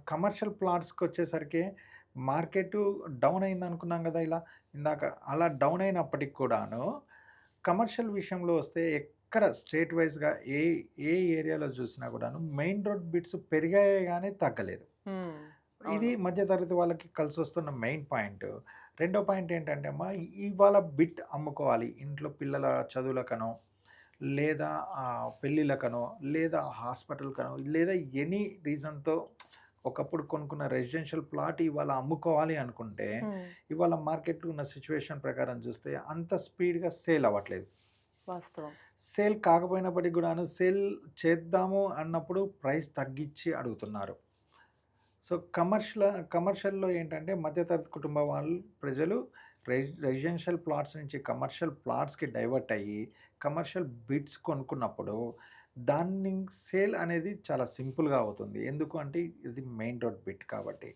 Commercial ప్లాట్స్‌కొచ్చేసరికి market down అయిందనుకున్నాం గదా! ఇందాక. అలా డౌన్ అయినప్పటికి కూడాను కమర్షియల్ విషయంలో వస్తే ఎక్కడ స్టేట్ వైస్‌గా ఏ ఏరియాలో చూసినా కూడాను మెయిన్ రోడ్ బిట్స్ పెరిగాయే గానీ తగ్గలేదు. హ్మ్. ఇది అవును. మధ్య తరగతి వాళ్ళకి కలిసొస్తున్న మెయిన్ పాయింట్. రెండో పాయింట్ ఏంటంటే ఇవాళ బిట్ అమ్ముకోవాలి. ఇంట్లో పిల్లల చదువులకనో, లేదా పెళ్ళిళ్ళకనో, లేదా హాస్పిటల్‌కనో, లేదా ఎనీ రీజన్‌తో ఒకప్పుడు కొనుక్కున్న రెసిడెన్షియల్ ప్లాట్ ఇవాళ అమ్ముకోవాలి అనుకుంటే, హ్మ్. ఇవాళ మార్కెట్‌లో ఉన్న సిట్యుయేషన్ ప్రకారం చూస్తే అంత స్పీడ్‌గా సేల్ అవ్వట్లేదు. వాస్తవం. సేల్ కాకపోయినప్పటికి కూడాను సేల్ చేద్దాము అన్నప్పుడు ప్రైస్ తగ్గిచ్చి అడుగుతున్నారు. సో, కమర్షియల్‌లో ఏంటంటే మధ్య తరగతి కుటుంబం వాళ్ళు ప్రజలు రెసిడెన్షియల్ ప్లాట్స్ నుంచి కమర్షియల్ ప్లాట్స్‌కి డైవర్ట్ అయ్యి, కమర్షియల్ బిట్స్ కొనుక్కున్నప్పుడు దాన్ని సేల్ అనేది చాలా సింపుల్‌గా అవుతుంది. ఎందుకు అంటే ఇది మెయిన్ రోడ్ బిట్ కాబట్టి.